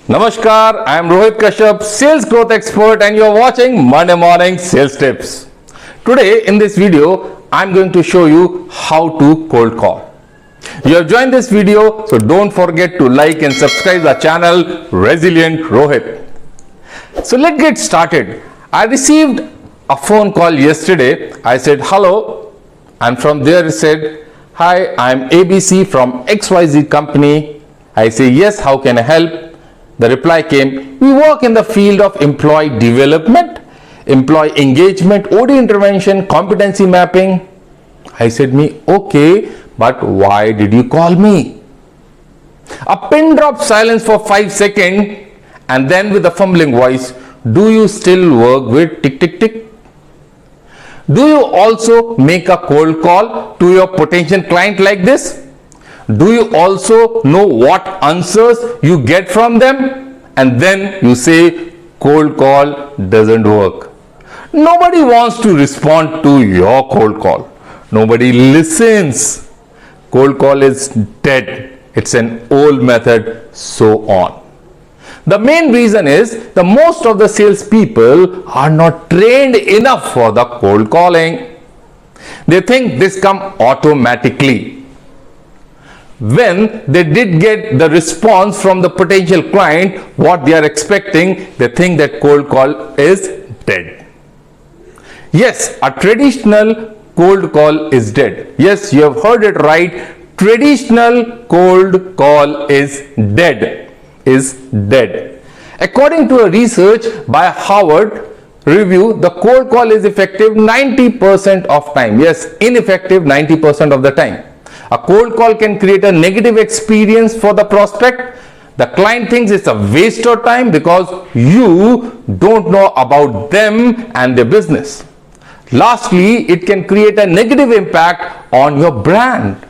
Namaskar, I am Rohit Kashyap, sales growth expert, and you are watching Monday Morning Sales Tips. Today in this video, I am going to show you how to cold call. You have joined this video, so don't forget to like and subscribe the channel Resilient Rohit. So let's get started. I received a phone call yesterday. I said hello, and from there it said, hi, I am ABC from XYZ company. I say yes, how can I help? The reply came, we work in the field of employee development, employee engagement, OD intervention, competency mapping. I said, okay, but why did you call me? A pin drop silence for 5 seconds and then with a fumbling voice, do you still work with tick tick tick? Do you also make a cold call to your potential client like this? Do you also know what answers you get from them? And then you say cold call doesn't work. Nobody wants to respond to your cold call. Nobody listens. Cold call is dead. It's an old method, so on. The main reason is the most of the salespeople are not trained enough for the cold calling. They think this comes automatically. When they did get the response from the potential client, what they are expecting, they think that cold call is dead. Yes, a traditional cold call is dead. Yes, you have heard it right. Traditional cold call is dead. According to a research by Harvard Review, the cold call is effective 90% of time. Yes, ineffective 90% of the time. A cold call can create a negative experience for the prospect. The client thinks it's a waste of time because you don't know about them and their business. Lastly, it can create a negative impact on your brand.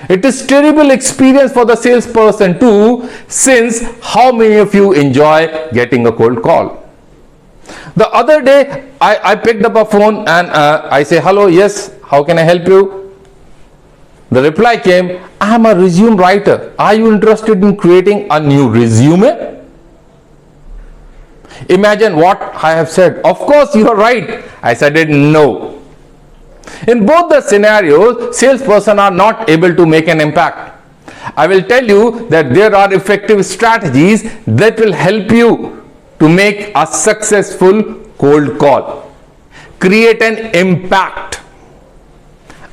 It is terrible experience for the salesperson too, since how many of you enjoy getting a cold call? The other day, I picked up a phone and I say, hello, yes, how can I help you? The reply came, I am a resume writer. Are you interested in creating a new resume? Imagine what I have said. Of course, you are right. I said no. In both the scenarios, salesperson are not able to make an impact. I will tell you that there are effective strategies that will help you to make a successful cold call. Create an impact.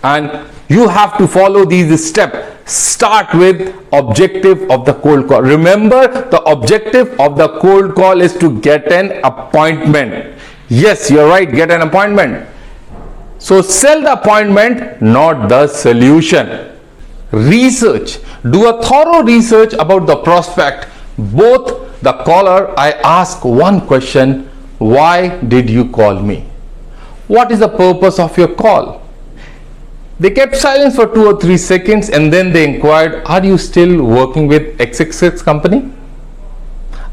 And you have to follow these steps. Start with objective of the cold call. Remember, the objective of the cold call is to get an appointment. Yes, you're right, get an appointment. So sell the appointment, not the solution. Research. Do a thorough research about the prospect. Both the caller, I ask one question, why did you call me? What is the purpose of your call? They kept silence for 2 or 3 seconds and then they inquired, are you still working with XXX company?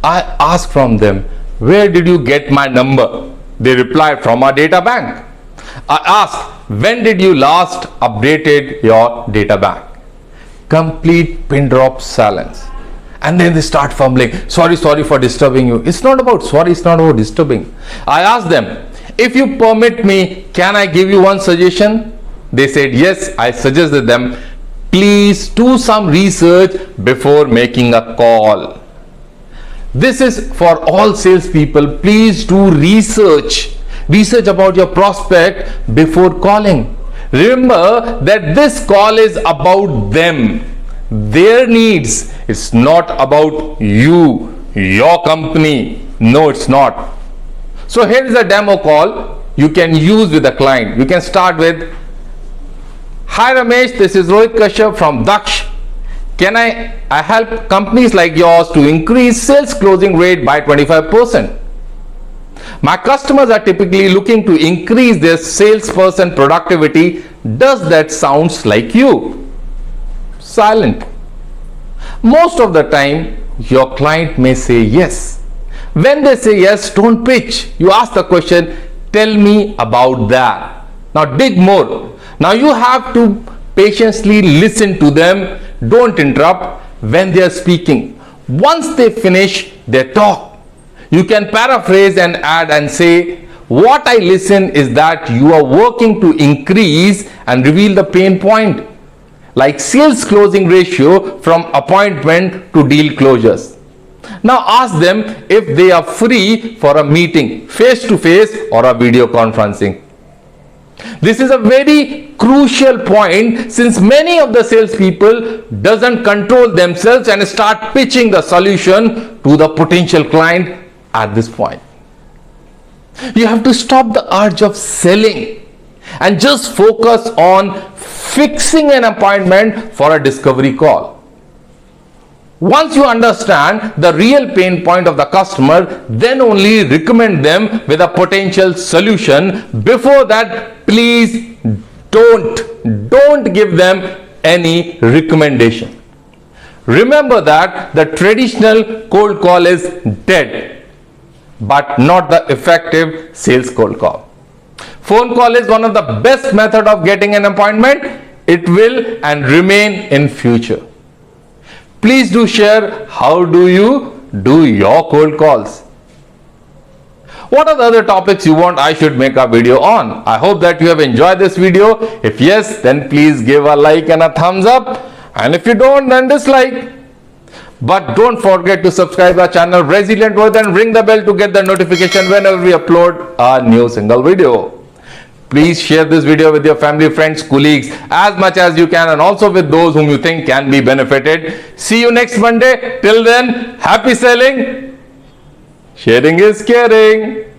I asked from them, where did you get my number? They replied, from our data bank. I asked, when did you last updated your data bank? Complete pin drop silence. And then they start fumbling, sorry for disturbing you. It's not about sorry, it's not about disturbing. I asked them, if you permit me, can I give you one suggestion? They said yes. I suggested them, please do some research before making a call. This is for all salespeople. Please do research. Research about your prospect before calling. Remember that this call is about them, their needs. It's not about you, your company. No, it's not. So here is a demo call you can use with the client. You can start with, hi Ramesh, this is Rohit Kashyap from Daksh. Can I help companies like yours to increase sales closing rate by 25%? My customers are typically looking to increase their salesperson productivity. Does that sounds like you? Silent. Most of the time, your client may say yes. When they say yes, don't pitch. You ask the question, tell me about that. Now dig more. Now you have to patiently listen to them. Don't interrupt when they are speaking. Once they finish their talk, you can paraphrase and add and say, what I listen is that you are working to increase and reveal the pain point, like sales closing ratio from appointment to deal closures. Now ask them if they are free for a meeting, face to face or a video conferencing. This is a very crucial point, since many of the salespeople doesn't control themselves and start pitching the solution to the potential client at this point. You have to stop the urge of selling and just focus on fixing an appointment for a discovery call. Once you understand the real pain point of the customer, then only recommend them with a potential solution. Before that, please don't give them any recommendation. Remember that the traditional cold call is dead, but not the effective sales cold call. Phone call is one of the best method of getting an appointment. It will and remain in future. Please do share how do you do your cold calls. What are the other topics you want I should make a video on? I hope that you have enjoyed this video. If yes, then please give a like and a thumbs up. And if you don't, then dislike. But don't forget to subscribe our channel Resilient Worth and ring the bell to get the notification whenever we upload a new single video. Please share this video with your family, friends, colleagues as much as you can, and also with those whom you think can be benefited. See you next Monday. Till then, happy selling. Sharing is caring.